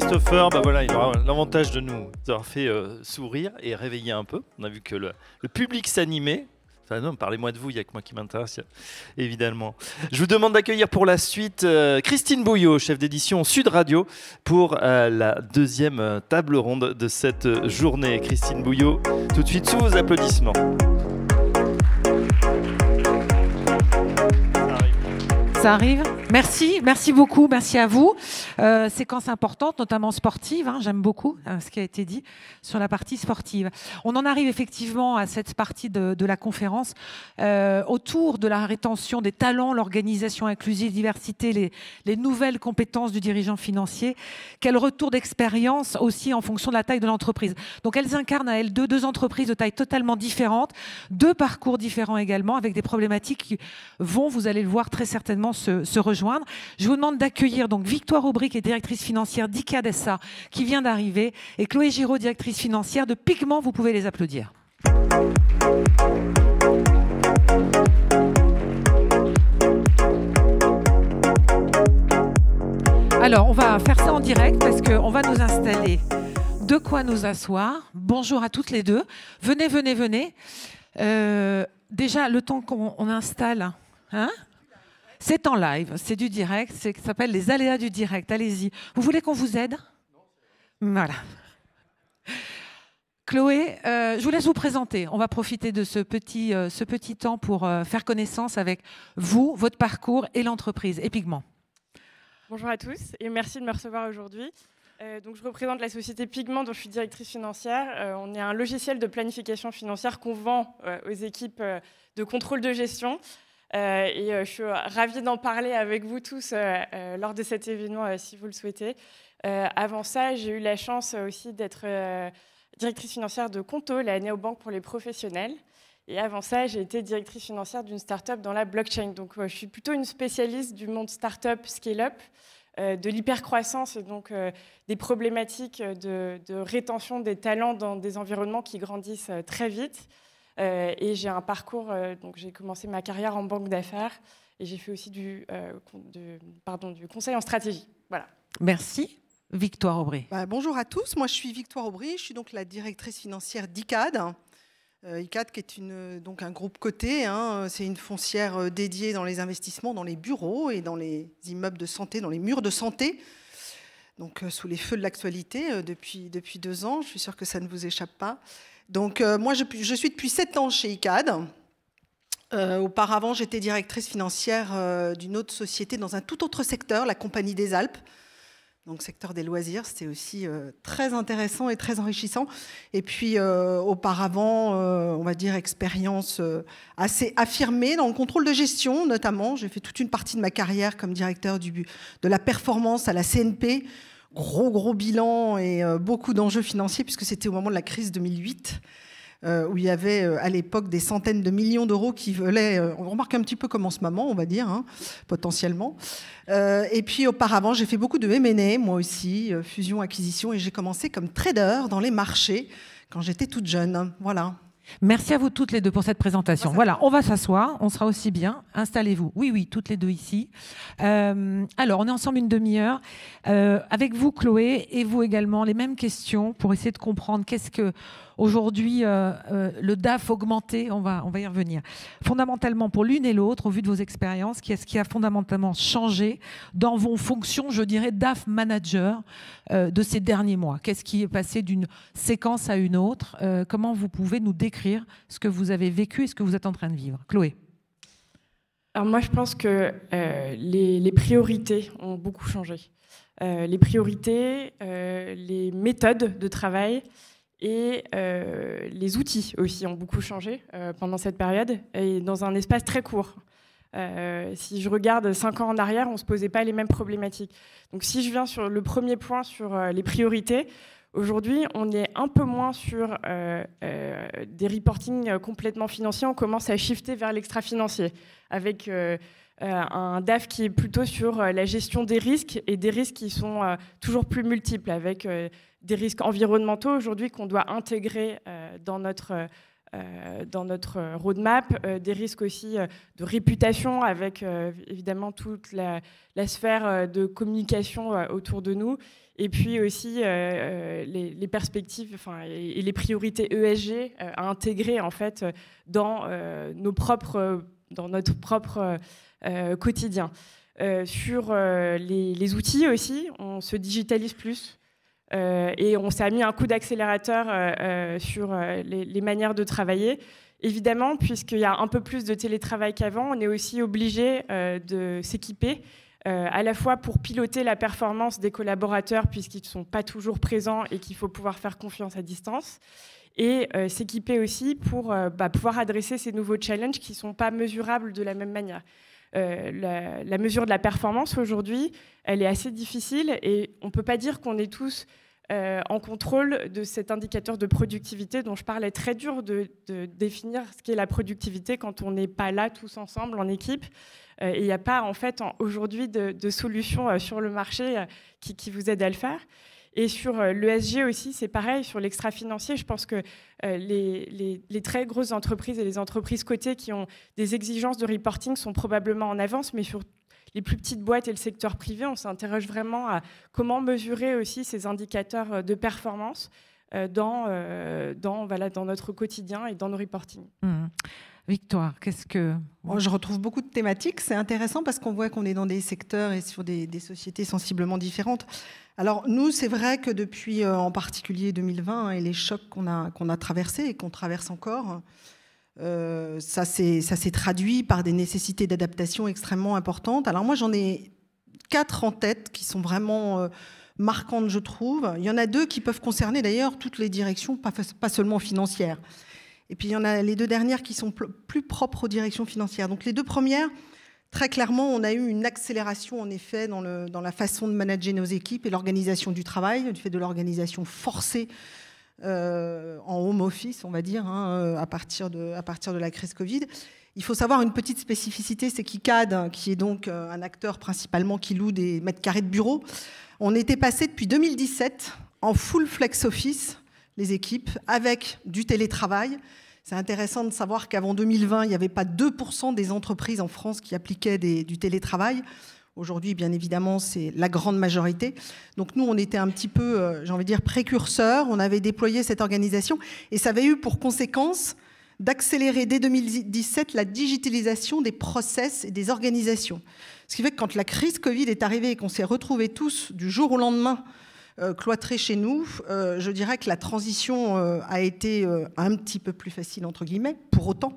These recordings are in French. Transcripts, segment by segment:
Christopher, bah voilà, il aura l'avantage de nous avoir fait sourire et réveiller un peu. On a vu que le public s'animait. Enfin non, parlez-moi de vous, il n'y a que moi qui m'intéresse, évidemment. Je vous demande d'accueillir pour la suite Christine Bouillot, chef d'édition Sud Radio, pour la deuxième table ronde de cette journée. Christine Bouillot, tout de suite sous vos applaudissements. Ça arrive. Merci beaucoup, merci à vous. Séquence importante, notamment sportive, hein, j'aime beaucoup ce qui a été dit sur la partie sportive. On en arrive effectivement à cette partie de la conférence autour de la rétention des talents, l'organisation inclusive, diversité, les nouvelles compétences du dirigeant financier. Quel retour d'expérience aussi en fonction de la taille de l'entreprise. Donc elles incarnent à elles deux entreprises de taille totalement différentes, deux parcours différents également, avec des problématiques qui vont, vous allez le voir très certainement, se rejoindre. Je vous demande d'accueillir donc Victoire Aubry, qui est directrice financière d'ICAD SA, qui vient d'arriver, et Chloé Giraud, directrice financière de Pigment. Vous pouvez les applaudir. Alors, on va faire ça en direct parce qu'on va nous installer. De quoi nous asseoir. Bonjour à toutes les deux. Venez. Déjà, le temps qu'on installe... Hein, c'est en live, c'est du direct, ça s'appelle les aléas du direct. Allez-y. Vous voulez qu'on vous aide? Voilà. Chloé, je vous laisse vous présenter. On va profiter de ce petit temps pour faire connaissance avec vous, votre parcours et l'entreprise et Pigment. Bonjour à tous et merci de me recevoir aujourd'hui. Donc, je représente la société Pigment dont je suis directrice financière. On est un logiciel de planification financière qu'on vend aux équipes de contrôle de gestion. Et je suis ravie d'en parler avec vous tous lors de cet événement, si vous le souhaitez. Avant ça, j'ai eu la chance aussi d'être directrice financière de Conto, la néobanque pour les professionnels. Et avant ça, j'ai été directrice financière d'une start-up dans la blockchain. Donc, je suis plutôt une spécialiste du monde start-up, scale-up, de l'hypercroissance et donc des problématiques de rétention des talents dans des environnements qui grandissent très vite. Et j'ai un parcours, donc j'ai commencé ma carrière en banque d'affaires et j'ai fait aussi du conseil en stratégie. Voilà. Merci. Victoire Aubry. Bonjour à tous, moi je suis Victoire Aubry, je suis donc la directrice financière d'ICAD. ICAD qui est donc un groupe coté, hein, c'est une foncière dédiée dans les investissements, dans les bureaux et dans les immeubles de santé, dans les murs de santé. Donc sous les feux de l'actualité depuis 2 ans, je suis sûre que ça ne vous échappe pas. Donc moi, je suis depuis 7 ans chez ICAD. Auparavant, j'étais directrice financière d'une autre société dans un tout autre secteur, la Compagnie des Alpes. Donc secteur des loisirs, c'était aussi très intéressant et très enrichissant. Et puis auparavant, on va dire expérience assez affirmée dans le contrôle de gestion, notamment. J'ai fait toute une partie de ma carrière comme directeur de la performance à la CNP. Gros bilan et beaucoup d'enjeux financiers, puisque c'était au moment de la crise 2008, où il y avait à l'époque des centaines de millions d'euros qui volaient, on remarque un petit peu comme en ce moment, on va dire, hein, potentiellement. Et puis auparavant, j'ai fait beaucoup de M&A, moi aussi, fusion, acquisition, et j'ai commencé comme trader dans les marchés quand j'étais toute jeune. Voilà. Merci à vous toutes les deux pour cette présentation. Voilà, on va s'asseoir, on sera aussi bien. Installez-vous. Oui, toutes les deux ici. Alors, on est ensemble une demi-heure. Avec vous, Chloé, et vous également, les mêmes questions pour essayer de comprendre qu'est-ce que aujourd'hui le DAF augmenté, on va y revenir. Fondamentalement, pour l'une et l'autre, au vu de vos expériences, qu'est-ce qui a fondamentalement changé dans vos fonctions, je dirais, DAF manager de ces derniers mois? Qu'est-ce qui est passé d'une séquence à une autre? Comment vous pouvez nous décrire ce que vous avez vécu et ce que vous êtes en train de vivre? Chloé. Alors moi, je pense que les priorités ont beaucoup changé. Les priorités, les méthodes de travail et les outils aussi ont beaucoup changé pendant cette période et dans un espace très court. Si je regarde 5 ans en arrière, on ne se posait pas les mêmes problématiques. Donc si je viens sur le premier point sur les priorités, aujourd'hui, on est un peu moins sur des reportings complètement financiers. On commence à shifter vers l'extra-financier avec un DAF qui est plutôt sur la gestion des risques et des risques qui sont toujours plus multiples avec des risques environnementaux aujourd'hui qu'on doit intégrer dans notre notre roadmap, des risques aussi de réputation avec évidemment toute la sphère de communication autour de nous, et puis aussi les perspectives et les priorités ESG à intégrer en fait dans notre propre quotidien. Sur les outils aussi, on se digitalise plus. Et on s'est mis un coup d'accélérateur sur les manières de travailler. Évidemment, puisqu'il y a un peu plus de télétravail qu'avant, on est aussi obligé de s'équiper à la fois pour piloter la performance des collaborateurs, puisqu'ils ne sont pas toujours présents et qu'il faut pouvoir faire confiance à distance, et s'équiper aussi pour pouvoir adresser ces nouveaux challenges qui ne sont pas mesurables de la même manière. La mesure de la performance aujourd'hui, elle est assez difficile et on ne peut pas dire qu'on est tous en contrôle de cet indicateur de productivité dont je parlais. Très dur de définir ce qu'est la productivité quand on n'est pas là tous ensemble en équipe. Et il n'y a pas en fait aujourd'hui de solution sur le marché qui vous aide à le faire. Et sur l'ESG aussi, c'est pareil, sur l'extra-financier, je pense que les très grosses entreprises et les entreprises cotées qui ont des exigences de reporting sont probablement en avance, mais sur les plus petites boîtes et le secteur privé, on s'interroge vraiment à comment mesurer aussi ces indicateurs de performance dans notre quotidien et dans nos reportings. Victoire, qu'est-ce que... Bon, je retrouve beaucoup de thématiques. C'est intéressant parce qu'on voit qu'on est dans des secteurs et sur des sociétés sensiblement différentes. Alors nous, c'est vrai que depuis en particulier 2020 et les chocs qu'on a traversés et qu'on traverse encore, ça s'est traduit par des nécessités d'adaptation extrêmement importantes. Alors moi, j'en ai 4 en tête qui sont vraiment marquantes, je trouve. Il y en a 2 qui peuvent concerner d'ailleurs toutes les directions, pas seulement financières. Et puis il y en a les 2 dernières qui sont plus propres aux directions financières. Donc les 2 premières, très clairement, on a eu une accélération en effet dans la façon de manager nos équipes et l'organisation du travail, du fait de l'organisation forcée en home office, on va dire, à partir de la crise Covid. Il faut savoir une petite spécificité, c'est qu'ICAD, qui est donc un acteur principalement qui loue des mètres carrés de bureaux, on était passé depuis 2017 en full flex office, les équipes, avec du télétravail. C'est intéressant de savoir qu'avant 2020, il n'y avait pas 2% des entreprises en France qui appliquaient du télétravail. Aujourd'hui, bien évidemment, c'est la grande majorité. Donc nous, on était un petit peu, j'ai envie de dire, précurseurs. On avait déployé cette organisation et ça avait eu pour conséquence d'accélérer dès 2017 la digitalisation des process et des organisations. Ce qui fait que quand la crise Covid est arrivée et qu'on s'est retrouvés tous du jour au lendemain cloîtrés chez nous, je dirais que la transition a été un petit peu plus facile, entre guillemets. Pour autant,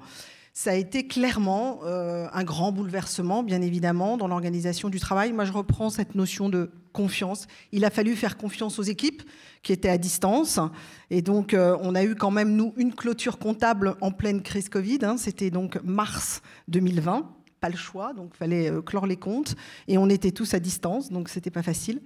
ça a été clairement un grand bouleversement, bien évidemment, dans l'organisation du travail. Moi, je reprends cette notion de confiance. Il a fallu faire confiance aux équipes qui étaient à distance. Et donc, on a eu quand même, nous, une clôture comptable en pleine crise Covid. C'était donc mars 2020. Pas le choix, donc il fallait clore les comptes. Et on était tous à distance, donc c'était pas facile.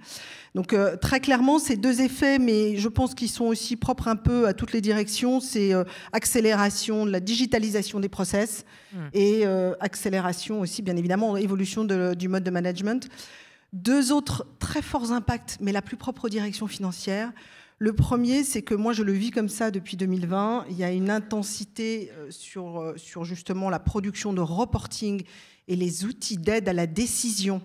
Donc très clairement, ces 2 effets, mais je pense qu'ils sont aussi propres un peu à toutes les directions, c'est accélération de la digitalisation des process et accélération aussi, bien évidemment, évolution du mode de management. 2 autres très forts impacts, mais la plus propre aux directions financières. Le premier, c'est que moi, je le vis comme ça depuis 2020. Il y a une intensité sur justement la production de reporting et les outils d'aide à la décision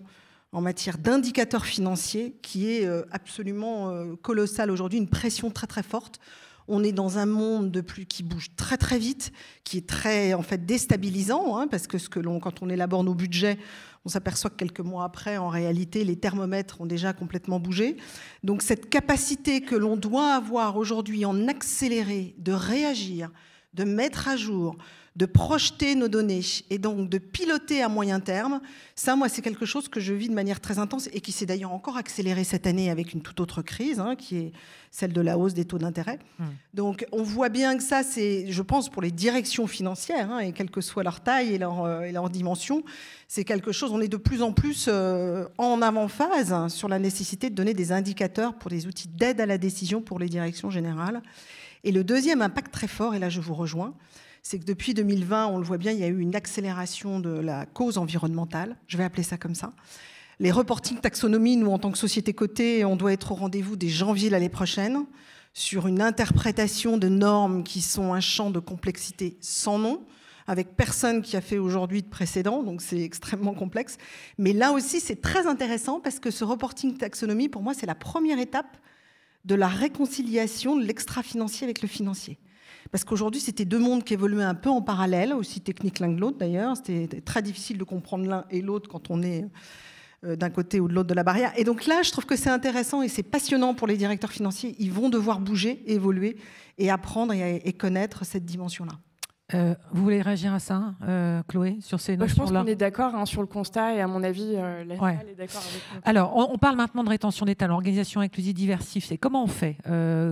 en matière d'indicateurs financiers qui est absolument colossale aujourd'hui, une pression très très forte. On est dans un monde qui bouge très très vite, qui est très en fait déstabilisant, parce que quand on élabore nos budgets, on s'aperçoit que quelques mois après, en réalité, les thermomètres ont déjà complètement bougé. Donc cette capacité que l'on doit avoir aujourd'hui en accéléré, de réagir, de mettre à jour, de projeter nos données et donc de piloter à moyen terme, ça, moi, c'est quelque chose que je vis de manière très intense et qui s'est d'ailleurs encore accéléré cette année avec une toute autre crise, qui est celle de la hausse des taux d'intérêt. Donc, on voit bien que ça, c'est, je pense, pour les directions financières, et quelle que soit leur taille et leur dimension, c'est quelque chose, on est de plus en plus en avant-phase sur la nécessité de donner des indicateurs pour des outils d'aide à la décision pour les directions générales. Et le deuxième impact très fort, et là je vous rejoins, c'est que depuis 2020, on le voit bien, il y a eu une accélération de la cause environnementale, je vais appeler ça comme ça. Les reporting taxonomie, nous, en tant que société cotée, on doit être au rendez-vous dès janvier l'année prochaine. sur une interprétation de normes qui sont un champ de complexité sans nom, avec personne qui a fait aujourd'hui de précédent, donc c'est extrêmement complexe. Mais là aussi, c'est très intéressant parce que ce reporting taxonomie, pour moi, c'est la première étape de la réconciliation de l'extra-financier avec le financier. Parce qu'aujourd'hui, c'était deux mondes qui évoluaient un peu en parallèle, aussi techniques l'un que l'autre d'ailleurs. C'était très difficile de comprendre l'un et l'autre quand on est d'un côté ou de l'autre de la barrière. Et donc là, je trouve que c'est intéressant et c'est passionnant pour les directeurs financiers. Ils vont devoir bouger, évoluer et apprendre et connaître cette dimension-là. Vous voulez réagir à ça, Chloé, sur ces notions-là ? Je pense qu'on est d'accord sur le constat et à mon avis, la salle est d'accord avec nous. Alors, on parle maintenant de rétention des talents, organisation inclusive diversive. C'est comment on fait,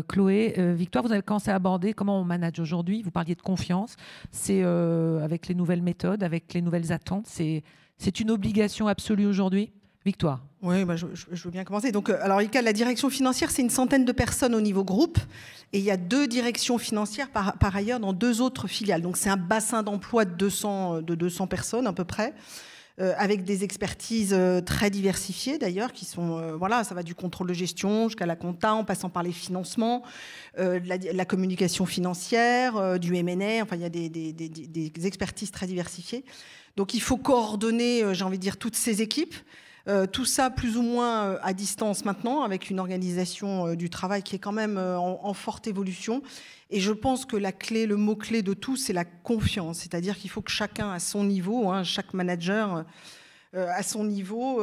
Chloé, Victoire, vous avez commencé à aborder comment on manage aujourd'hui. Vous parliez de confiance. C'est avec les nouvelles méthodes, avec les nouvelles attentes. C'est une obligation absolue aujourd'hui. Victoire. Oui, je veux bien commencer. Donc, alors, ICAD, la direction financière, c'est une centaine de personnes au niveau groupe. Et il y a 2 directions financières par ailleurs dans 2 autres filiales. Donc, c'est un bassin d'emploi de 200 personnes à peu près, avec des expertises très diversifiées d'ailleurs, qui sont, voilà, ça va du contrôle de gestion jusqu'à la compta, en passant par les financements, la communication financière, du M&A. Enfin, il y a des expertises très diversifiées. Donc, il faut coordonner, j'ai envie de dire, toutes ces équipes. Tout ça plus ou moins à distance maintenant, avec une organisation du travail qui est quand même en forte évolution. Et je pense que le mot-clé de tout, c'est la confiance. C'est-à-dire qu'il faut que chacun à son niveau, chaque manager à son niveau,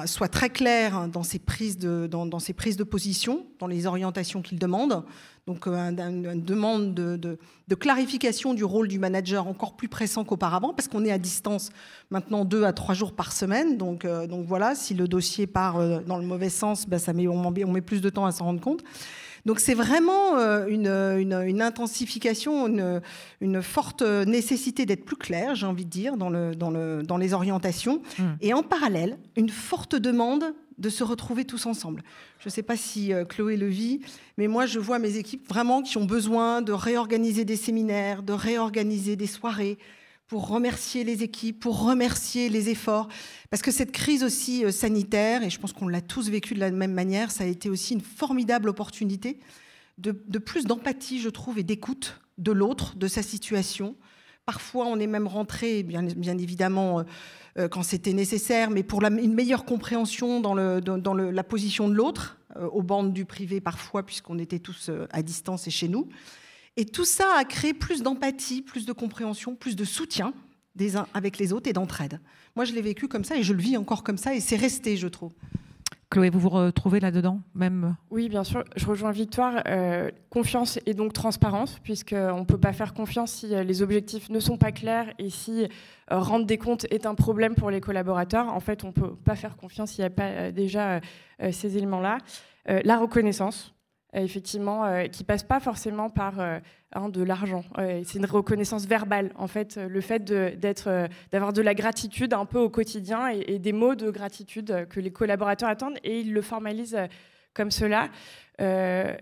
soit très clair dans ses prises de position, dans les orientations qu'il demande. Donc, une demande de clarification du rôle du manager encore plus pressant qu'auparavant, parce qu'on est à distance maintenant 2 à 3 jours par semaine. Donc voilà, si le dossier part dans le mauvais sens, on met plus de temps à s'en rendre compte. Donc c'est vraiment une intensification, une forte nécessité d'être plus clair, j'ai envie de dire, dans les orientations. Et en parallèle, une forte demande de se retrouver tous ensemble. Je ne sais pas si Chloé le vit, mais moi, je vois mes équipes vraiment qui ont besoin de réorganiser des séminaires, de réorganiser des soirées pour remercier les équipes, pour remercier les efforts. Parce que cette crise aussi sanitaire, et je pense qu'on l'a tous vécu de la même manière, ça a été aussi une formidable opportunité de plus d'empathie, je trouve, et d'écoute de l'autre, de sa situation. Parfois, on est même rentré, bien évidemment, quand c'était nécessaire, mais pour une meilleure compréhension dans la position de l'autre, aux bornes du privé parfois, puisqu'on était tous à distance et chez nous. Et tout ça a créé plus d'empathie, plus de compréhension, plus de soutien des uns avec les autres et d'entraide. Moi, je l'ai vécu comme ça et je le vis encore comme ça et c'est resté, je trouve. Chloé, vous vous retrouvez là-dedans même? Oui, bien sûr. Je rejoins Victoire. Confiance et donc transparence, puisqu'on ne peut pas faire confiance si les objectifs ne sont pas clairs et si rendre des comptes est un problème pour les collaborateurs. En fait, on ne peut pas faire confiance s'il n'y a pas déjà ces éléments-là. La reconnaissance. Effectivement, qui passe pas forcément par de l'argent. C'est une reconnaissance verbale, en fait, le fait d'avoir de la gratitude un peu au quotidien et des mots de gratitude que les collaborateurs attendent et ils le formalisent comme cela.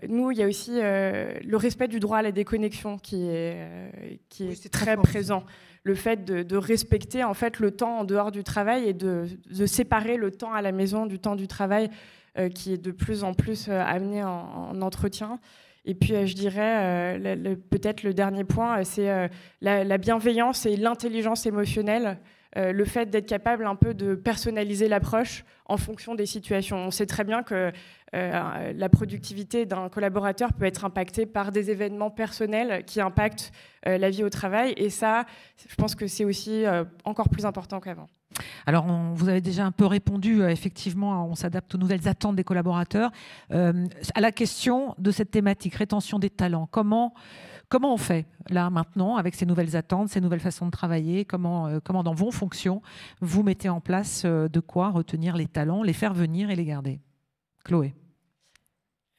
Nous, il y a aussi le respect du droit à la déconnexion qui est très présent. Le fait de respecter en fait le temps en dehors du travail et de séparer le temps à la maison du temps du travail, qui est de plus en plus amené en entretien. Et puis, je dirais, peut-être le dernier point, c'est la bienveillance et l'intelligence émotionnelle, le fait d'être capable un peu de personnaliser l'approche en fonction des situations. On sait très bien que la productivité d'un collaborateur peut être impactée par des événements personnels qui impactent la vie au travail. Et ça, je pense que c'est aussi encore plus important qu'avant. Alors, vous avez déjà un peu répondu, effectivement, on s'adapte aux nouvelles attentes des collaborateurs. À la question de cette thématique, rétention des talents, comment on fait, là, maintenant, avec ces nouvelles attentes, ces nouvelles façons de travailler, comment dans vos fonctions, vous mettez en place de quoi retenir les talents, les faire venir et les garder? Chloé.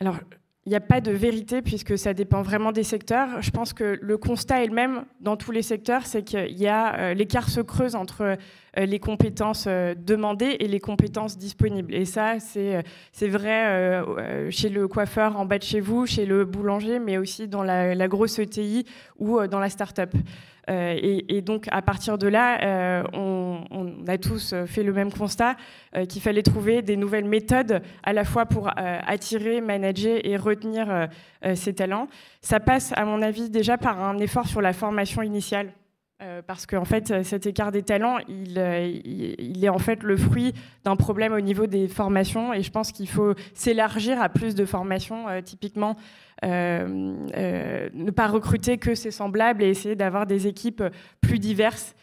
Alors, il n'y a pas de vérité puisque ça dépend vraiment des secteurs. Je pense que le constat est le même dans tous les secteurs, c'est qu'il y a l'écart se creuse entre les compétences demandées et les compétences disponibles. Et ça, c'est vrai chez le coiffeur en bas de chez vous, chez le boulanger, mais aussi dans la grosse ETI ou dans la start-up. Et donc, à partir de là, on a tous fait le même constat qu'il fallait trouver des nouvelles méthodes à la fois pour attirer, manager et retenir ces talents. Ça passe, à mon avis, déjà par un effort sur la formation initiale. Parce qu'en fait, cet écart des talents, il est en fait le fruit d'un problème au niveau des formations. Et je pense qu'il faut s'élargir à plus de formations, typiquement. Ne pas recruter que ses semblables et essayer d'avoir des équipes plus diverses,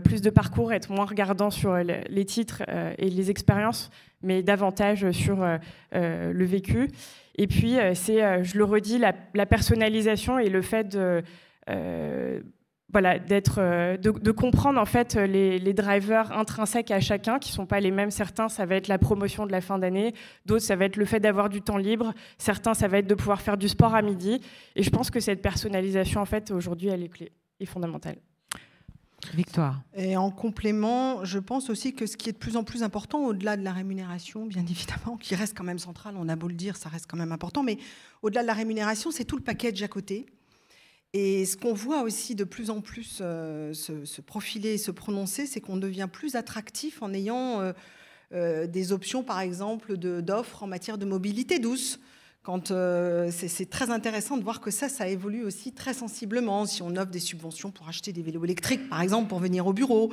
plus de parcours, être moins regardant sur les titres et les expériences, mais davantage sur le vécu. Et puis, je le redis, la personnalisation et le fait de comprendre en fait les drivers intrinsèques à chacun qui sont pas les mêmes. Certains, ça va être la promotion de la fin d'année, d'autres, ça va être le fait d'avoir du temps libre, certains, ça va être de pouvoir faire du sport à midi. Et je pense que cette personnalisation, en fait, aujourd'hui, elle est clé et fondamentale. Victoire. Et en complément, je pense aussi que ce qui est de plus en plus important, au-delà de la rémunération, bien évidemment, qui reste quand même central, on a beau le dire, ça reste quand même important, mais au-delà de la rémunération, c'est tout le package à côté. Et ce qu'on voit aussi de plus en plus se profiler et se prononcer, c'est qu'on devient plus attractif en ayant des options, par exemple, d'offres en matière de mobilité douce. C'est très intéressant de voir que ça évolue aussi très sensiblement. Si on offre des subventions pour acheter des vélos électriques, par exemple, pour venir au bureau,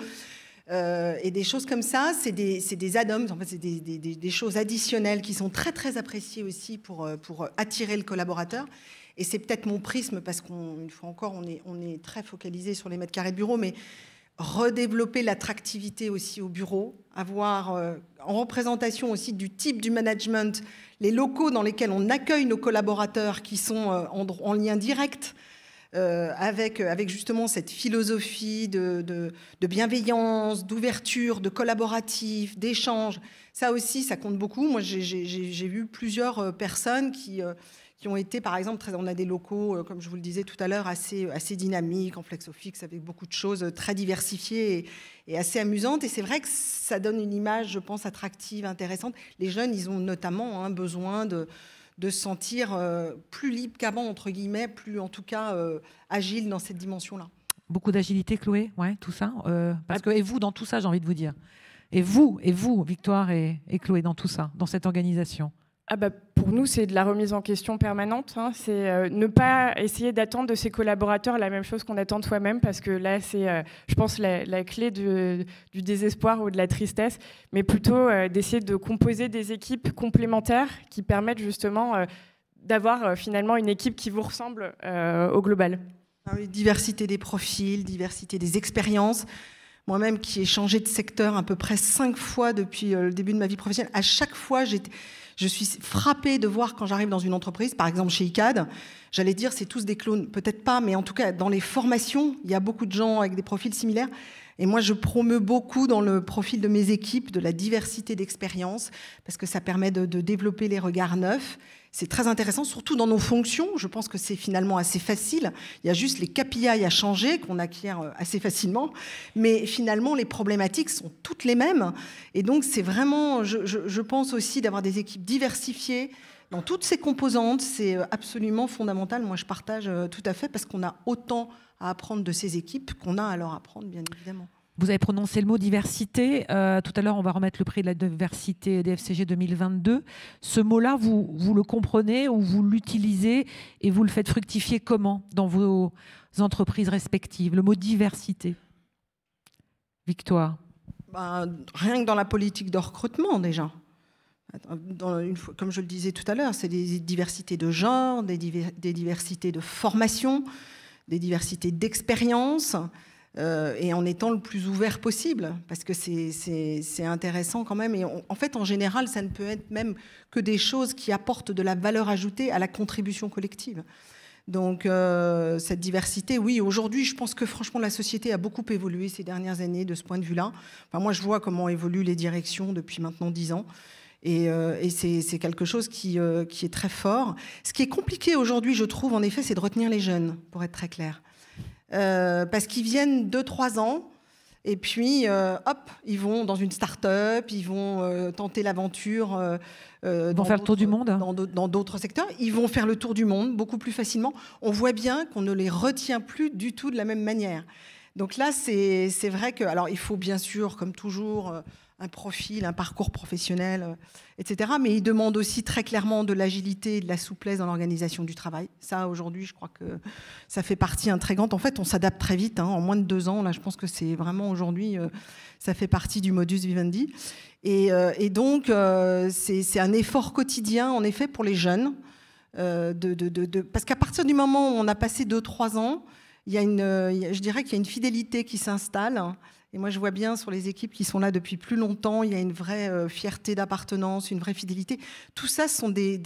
et des choses comme ça, c'est des add-ons, en fait, c'est des choses additionnelles qui sont très, très appréciées aussi pour attirer le collaborateur. Et c'est peut-être mon prisme, parce qu'une fois encore, on est très focalisé sur les mètres carrés de bureau, mais redévelopper l'attractivité aussi au bureau, avoir en représentation aussi du type du management, les locaux dans lesquels on accueille nos collaborateurs qui sont en lien direct avec justement cette philosophie de bienveillance, d'ouverture, de collaboratif, d'échange. Ça aussi, ça compte beaucoup. Moi, j'ai vu plusieurs personnes qui ont été, par exemple, on a des locaux, comme je vous le disais tout à l'heure, assez dynamiques, en flexo-fixe, avec beaucoup de choses très diversifiées et assez amusantes. Et c'est vrai que ça donne une image, je pense, attractive, intéressante. Les jeunes, ils ont notamment besoin de se sentir plus libres qu'avant, entre guillemets, plus en tout cas agiles dans cette dimension-là. Beaucoup d'agilité, Chloé, ouais, tout ça. Et vous, dans tout ça, j'ai envie de vous dire. Et vous, Victoire et Chloé, dans tout ça, dans cette organisation. Pour nous, c'est de la remise en question permanente. C'est ne pas essayer d'attendre de ses collaborateurs la même chose qu'on attend de soi-même, parce que là, c'est, je pense, la clé du désespoir ou de la tristesse, mais plutôt d'essayer de composer des équipes complémentaires qui permettent justement d'avoir finalement une équipe qui vous ressemble au global. Diversité des profils, diversité des expériences. Moi-même, qui ai changé de secteur à peu près 5 fois depuis le début de ma vie professionnelle, à chaque fois, je suis frappée de voir quand j'arrive dans une entreprise, par exemple chez ICAD, j'allais dire c'est tous des clones, peut-être pas, mais en tout cas dans les formations, il y a beaucoup de gens avec des profils similaires. Et moi, je promeus beaucoup dans le profil de mes équipes de la diversité d'expériences, parce que ça permet de développer les regards neufs. C'est très intéressant, surtout dans nos fonctions. Je pense que c'est finalement assez facile. Il y a juste les KPI à changer, qu'on acquiert assez facilement. Mais finalement, les problématiques sont toutes les mêmes. Et donc, c'est vraiment, je pense aussi d'avoir des équipes diversifiées dans toutes ces composantes. C'est absolument fondamental. Moi, je partage tout à fait, parce qu'on a autant à apprendre de ces équipes qu'on a à leur apprendre, bien évidemment. Vous avez prononcé le mot diversité. Tout à l'heure, on va remettre le prix de la diversité DFCG 2022. Ce mot-là, vous le comprenez ou vous l'utilisez et vous le faites fructifier comment dans vos entreprises respectives? Le mot diversité. Victoire. Rien que dans la politique de recrutement, déjà. Comme je le disais tout à l'heure, c'est des diversités de genre, des diversités de formation, des diversités d'expérience. Et en étant le plus ouvert possible, parce que c'est intéressant quand même. Et en fait, en général, ça ne peut être même que des choses qui apportent de la valeur ajoutée à la contribution collective. Donc, cette diversité, oui, aujourd'hui, je pense que franchement, la société a beaucoup évolué ces dernières années de ce point de vue-là. Enfin, moi, je vois comment évoluent les directions depuis maintenant 10 ans. Et c'est quelque chose qui est très fort. Ce qui est compliqué aujourd'hui, je trouve, en effet, c'est de retenir les jeunes, pour être très clair. Parce qu'ils viennent 2-3 ans, Et puis, hop, ils vont dans une start-up, ils vont tenter l'aventure. Ils vont faire le tour du monde. Dans d'autres secteurs. Ils vont faire le tour du monde beaucoup plus facilement. On voit bien qu'on ne les retient plus du tout de la même manière. Donc là, c'est vrai que... Alors, il faut bien sûr, comme toujours, un profil, un parcours professionnel, etc. Mais il demande aussi très clairement de l'agilité et de la souplesse dans l'organisation du travail. Ça, aujourd'hui, je crois que ça fait partie intégrante. En fait, on s'adapte très vite. En moins de 2 ans, là, je pense que c'est vraiment aujourd'hui, ça fait partie du modus vivendi. Et donc, c'est un effort quotidien, en effet, pour les jeunes. Parce qu'à partir du moment où on a passé 2-3 ans, je dirais qu'il y a une fidélité qui s'installe. Et moi, je vois bien sur les équipes qui sont là depuis plus longtemps, il y a une vraie fierté d'appartenance, une vraie fidélité. Tout ça, ce sont des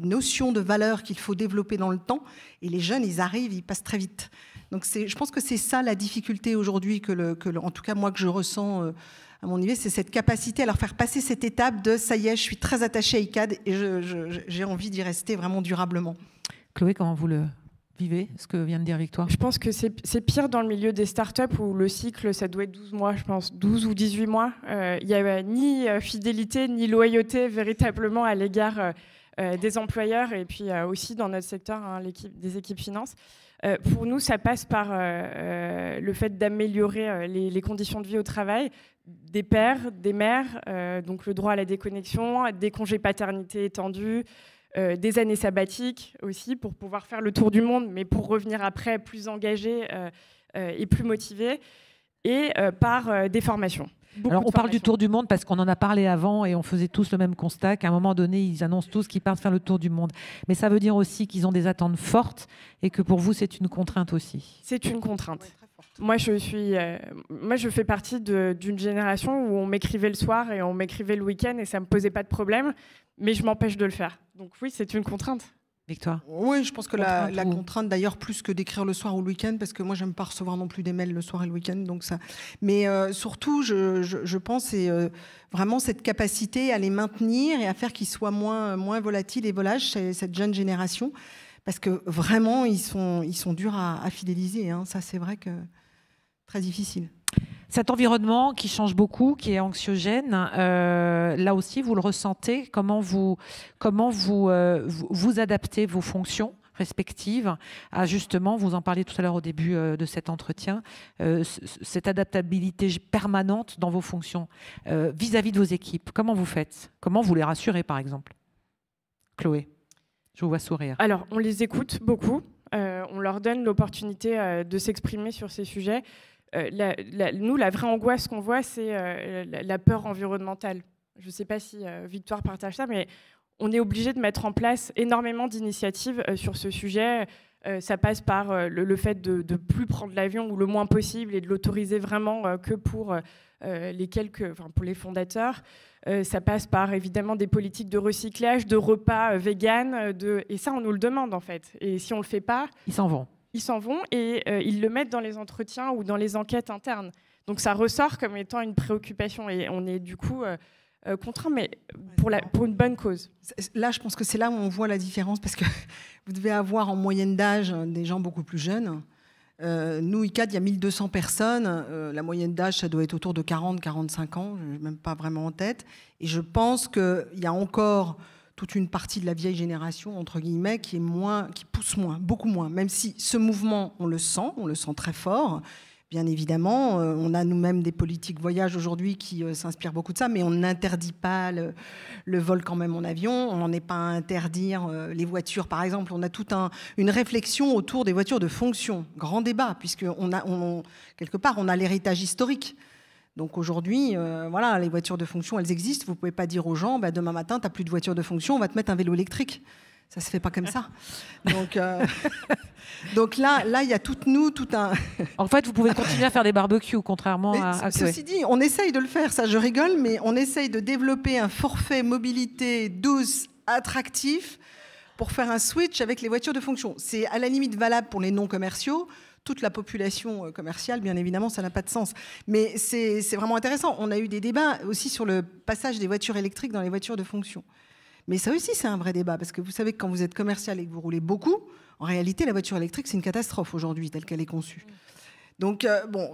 notions de valeur qu'il faut développer dans le temps. Et les jeunes, ils arrivent, ils passent très vite. Donc, je pense que c'est ça la difficulté aujourd'hui, en tout cas, moi, que je ressens à mon niveau, c'est cette capacité à leur faire passer cette étape de « ça y est, je suis très attachée à ICAD et j'ai envie d'y rester vraiment durablement ». Chloé, comment vous le vivez, ce que vient de dire Victoire? Je pense que c'est pire dans le milieu des startups où le cycle, ça doit être 12 mois, je pense, 12 ou 18 mois. Il n'y a ni fidélité ni loyauté véritablement à l'égard des employeurs et puis aussi dans notre secteur, hein, des équipes finance. Pour nous, ça passe par le fait d'améliorer les conditions de vie au travail des pères, des mères, donc le droit à la déconnexion, des congés paternité étendus, des années sabbatiques aussi pour pouvoir faire le tour du monde, mais pour revenir après plus engagé et plus motivé, et par des formations. Alors on parle du tour du monde parce qu'on en a parlé avant et on faisait tous le même constat qu'à un moment donné, ils annoncent tous qu'ils partent faire le tour du monde. Mais ça veut dire aussi qu'ils ont des attentes fortes et que pour vous, c'est une contrainte aussi. C'est une contrainte. Ouais, moi, je fais partie d'une génération où on m'écrivait le soir et on m'écrivait le week-end et ça ne me posait pas de problème, mais je m'empêche de le faire. Donc oui, c'est une contrainte. Victoire? Oui, je pense que la contrainte, d'ailleurs, plus que d'écrire le soir ou le week-end, parce que moi, j'aime pas recevoir non plus des mails le soir et le week-end. Donc ça. Mais surtout, je pense, c'est vraiment cette capacité à les maintenir et à faire qu'ils soient moins volatiles et volages, cette jeune génération, parce que vraiment, ils sont durs à fidéliser. Hein. Ça, c'est vrai que très difficile. Cet environnement qui change beaucoup, qui est anxiogène, là aussi, vous le ressentez. Comment vous adaptez vos fonctions respectives à justement, vous en parliez tout à l'heure au début de cet entretien, cette adaptabilité permanente dans vos fonctions vis-à-vis de vos équipes. Comment vous faites? Comment vous les rassurez, par exemple? Chloé, je vous vois sourire. Alors, on les écoute beaucoup. On leur donne l'opportunité de s'exprimer sur ces sujets. Nous, la vraie angoisse qu'on voit, c'est la peur environnementale. Je ne sais pas si Victoire partage ça, mais on est obligé de mettre en place énormément d'initiatives sur ce sujet. Ça passe par le fait de ne plus prendre l'avion ou le moins possible et de l'autoriser vraiment que pour pour les fondateurs. Ça passe par évidemment des politiques de recyclage, de repas vegan, et ça, on nous le demande en fait. Et si on ne le fait pas, ils s'en vont. Ils s'en vont et ils le mettent dans les entretiens ou dans les enquêtes internes. Donc ça ressort comme étant une préoccupation et on est du coup contraint, mais pour une bonne cause. Là, je pense que c'est là où on voit la différence parce que vous devez avoir en moyenne d'âge des gens beaucoup plus jeunes. Nous, ICAD, il y a 1200 personnes. La moyenne d'âge, ça doit être autour de 40-45 ans. Je n'ai même pas vraiment en tête. Et je pense qu'il y a encore toute une partie de la vieille génération, entre guillemets, qui pousse moins, beaucoup moins. Même si ce mouvement, on le sent très fort. Bien évidemment, on a nous-mêmes des politiques voyage aujourd'hui qui s'inspirent beaucoup de ça, mais on n'interdit pas le vol quand même en avion. On n'en est pas à interdire les voitures, par exemple. On a toute une réflexion autour des voitures de fonction. Grand débat, puisque quelque part, on a l'héritage historique. Donc aujourd'hui, voilà, les voitures de fonction, elles existent. Vous ne pouvez pas dire aux gens, bah, demain matin, tu n'as plus de voiture de fonction, on va te mettre un vélo électrique. Ça ne se fait pas comme ça. Donc là, il y a tout un... En fait, vous pouvez continuer à faire des barbecues, contrairement à... Ceci dit, on essaye de le faire, ça je rigole, mais on essaye de développer un forfait mobilité douce, attractif, pour faire un switch avec les voitures de fonction. C'est à la limite valable pour les non-commerciaux. Toute la population commerciale, bien évidemment, ça n'a pas de sens. Mais c'est vraiment intéressant. On a eu des débats aussi sur le passage des voitures électriques dans les voitures de fonction. Mais ça aussi, c'est un vrai débat, parce que vous savez que quand vous êtes commercial et que vous roulez beaucoup, en réalité, la voiture électrique, c'est une catastrophe aujourd'hui, telle qu'elle est conçue. Donc, bon,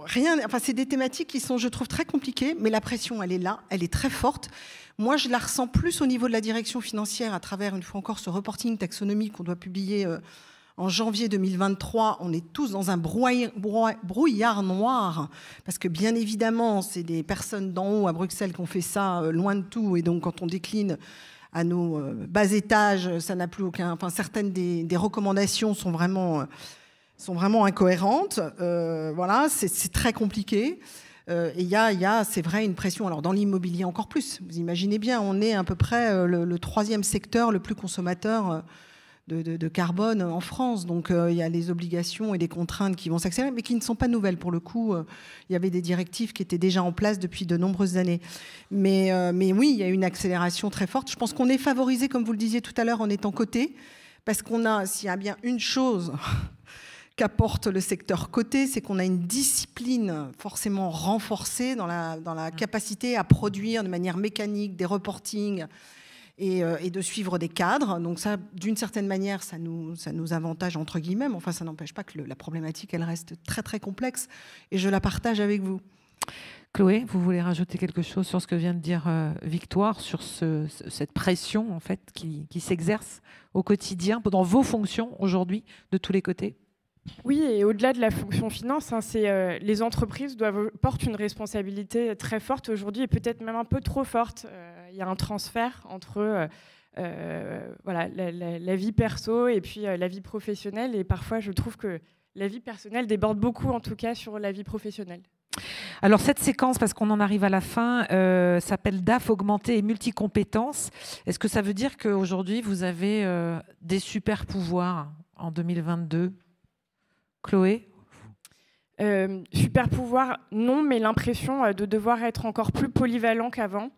c'est des thématiques qui sont, je trouve, très compliquées, mais la pression, elle est là, elle est très forte. Moi, je la ressens plus au niveau de la direction financière à travers, une fois encore, ce reporting taxonomique qu'on doit publier en janvier 2023. On est tous dans un brouillard noir, parce que, bien évidemment, c'est des personnes d'en haut à Bruxelles qui ont fait ça, loin de tout, et donc, quand on décline à nos bas étages, ça n'a plus aucun... Enfin, certaines des recommandations sont vraiment incohérentes. Voilà, c'est très compliqué. Et il y a, c'est vrai, une pression. Alors, dans l'immobilier, encore plus. Vous imaginez bien, on est à peu près le troisième secteur le plus consommateur de carbone en France. Donc, il y a les obligations et les contraintes qui vont s'accélérer, mais qui ne sont pas nouvelles. Pour le coup, il y avait des directives qui étaient déjà en place depuis de nombreuses années. Mais oui, il y a une accélération très forte. Je pense qu'on est favorisé, comme vous le disiez tout à l'heure, en étant coté, parce qu'on a, s'il y a bien une chose qu'apporte le secteur coté, c'est qu'on a une discipline forcément renforcée dans la capacité à produire de manière mécanique des reportings et de suivre des cadres. Donc ça, d'une certaine manière, ça nous avantage entre guillemets, mais enfin ça n'empêche pas que la problématique, elle reste très très complexe et je la partage avec vous. Chloé, vous voulez rajouter quelque chose sur ce que vient de dire Victoire, sur cette pression en fait qui s'exerce au quotidien dans vos fonctions aujourd'hui de tous les côtés? Oui, et au-delà de la fonction finance, les entreprises portent une responsabilité très forte aujourd'hui et peut-être même un peu trop forte. Il y a un transfert entre la vie perso et puis la vie professionnelle. Et parfois, je trouve que la vie personnelle déborde beaucoup, en tout cas, sur la vie professionnelle. Alors cette séquence, parce qu'on en arrive à la fin, s'appelle DAF augmenté et multicompétences. Est-ce que ça veut dire qu'aujourd'hui, vous avez des super pouvoirs en 2022 ? Chloé? Super pouvoir, non, mais l'impression de devoir être encore plus polyvalent qu'avant.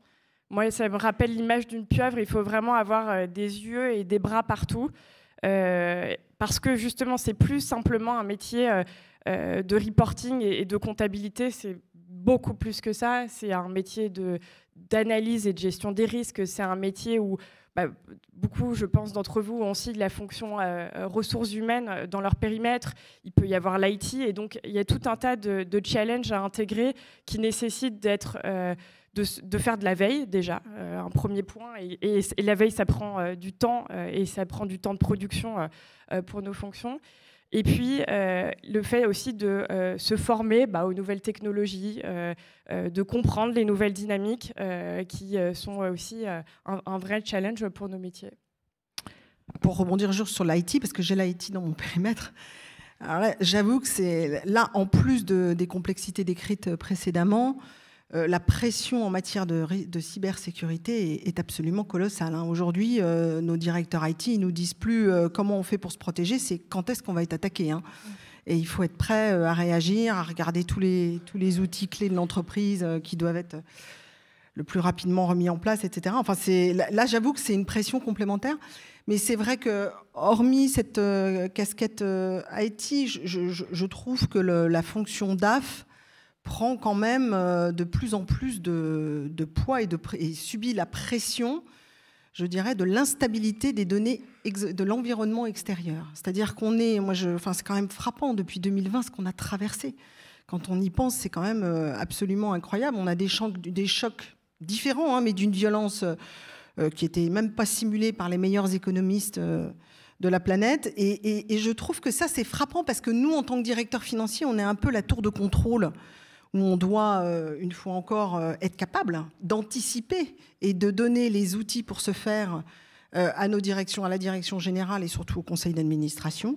Moi, ça me rappelle l'image d'une pieuvre. Il faut vraiment avoir des yeux et des bras partout. Parce que justement, c'est plus simplement un métier de reporting et de comptabilité. C'est beaucoup plus que ça. C'est un métier d'analyse et de gestion des risques. C'est un métier où beaucoup, je pense, d'entre vous ont aussi de la fonction ressources humaines dans leur périmètre. Il peut y avoir l'IT, et donc il y a tout un tas de challenges à intégrer qui nécessitent de faire de la veille déjà, un premier point. Et la veille, ça prend du temps, et ça prend du temps de production pour nos fonctions. Et puis, le fait aussi de se former aux nouvelles technologies, de comprendre les nouvelles dynamiques qui sont aussi un vrai challenge pour nos métiers. Pour rebondir juste sur l'IT, parce que j'ai l'IT dans mon périmètre, alors là, j'avoue que c'est là, en plus des complexités décrites précédemment, la pression en matière de cybersécurité est absolument colossale. Aujourd'hui, nos directeurs IT ne nous disent plus comment on fait pour se protéger, c'est quand est-ce qu'on va être attaqué. Et il faut être prêt à réagir, à regarder tous les outils clés de l'entreprise qui doivent être le plus rapidement remis en place, etc. Enfin, là, j'avoue que c'est une pression complémentaire. Mais c'est vrai que, hormis cette casquette IT, je trouve que la fonction DAF prend quand même de plus en plus de poids et subit la pression, je dirais, de l'instabilité des données de l'environnement extérieur. C'est-à-dire qu'on est, c'est quand même frappant depuis 2020 ce qu'on a traversé. Quand on y pense, c'est quand même absolument incroyable. On a des chocs différents, mais d'une violence qui n'était même pas simulée par les meilleurs économistes de la planète. Et je trouve que ça, c'est frappant parce que nous, en tant que directeur financier, on est un peu la tour de contrôle où on doit, une fois encore, être capable d'anticiper et de donner les outils pour ce faire à nos directions, à la direction générale et surtout au conseil d'administration.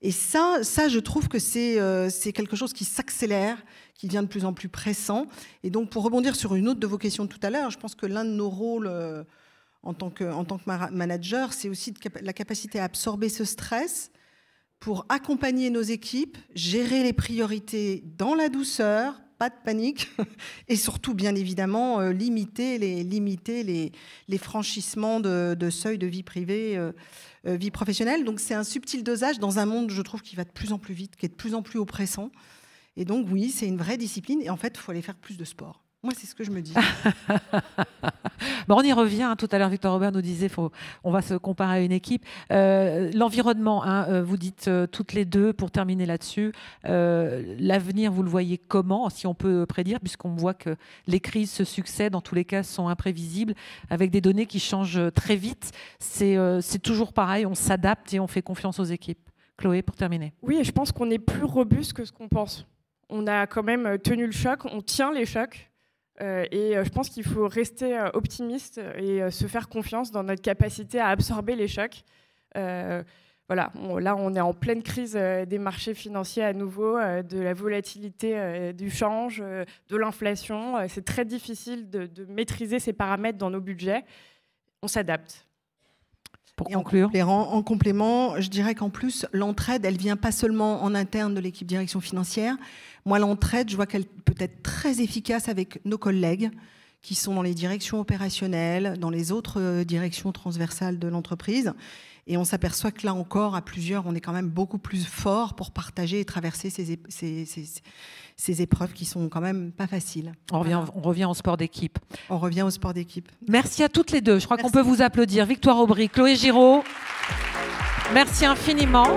Et ça, je trouve que c'est quelque chose qui s'accélère, qui devient de plus en plus pressant. Et donc, pour rebondir sur une autre de vos questions de tout à l'heure, je pense que l'un de nos rôles en tant que manager, c'est aussi la capacité à absorber ce stress pour accompagner nos équipes, gérer les priorités dans la douceur, pas de panique, et surtout, bien évidemment, limiter les franchissements de seuil de vie privée, vie professionnelle. Donc c'est un subtil dosage dans un monde, je trouve, qui va de plus en plus vite, qui est de plus en plus oppressant. Et donc oui, c'est une vraie discipline, et en fait, il faut aller faire plus de sport. Moi, c'est ce que je me dis. Bon, on y revient. Hein, tout à l'heure, Victor Aubert nous disait on va se comparer à une équipe. L'environnement, hein, vous dites toutes les deux, pour terminer là-dessus, l'avenir, vous le voyez comment, si on peut prédire, puisqu'on voit que les crises se succèdent, dans tous les cas, sont imprévisibles, avec des données qui changent très vite. C'est toujours pareil, on s'adapte et on fait confiance aux équipes. Chloé, pour terminer. Oui, et je pense qu'on est plus robuste que ce qu'on pense. On a quand même tenu le choc, on tient les chocs. Et je pense qu'il faut rester optimiste et se faire confiance dans notre capacité à absorber les chocs. Voilà, là, on est en pleine crise des marchés financiers à nouveau, de la volatilité du change, de l'inflation. C'est très difficile de maîtriser ces paramètres dans nos budgets. On s'adapte. Pour conclure. En complément, je dirais qu'en plus, l'entraide, elle vient pas seulement en interne de l'équipe direction financière. Moi, l'entraide, je vois qu'elle peut être très efficace avec nos collègues qui sont dans les directions opérationnelles, dans les autres directions transversales de l'entreprise. Et on s'aperçoit que là encore, à plusieurs, on est quand même beaucoup plus fort pour partager et traverser ces épreuves qui sont quand même pas faciles. On revient au sport d'équipe. On revient au sport d'équipe. Merci à toutes les deux. Je crois qu'on peut vous applaudir. Victoire Aubry, Chloé Giraud, merci infiniment.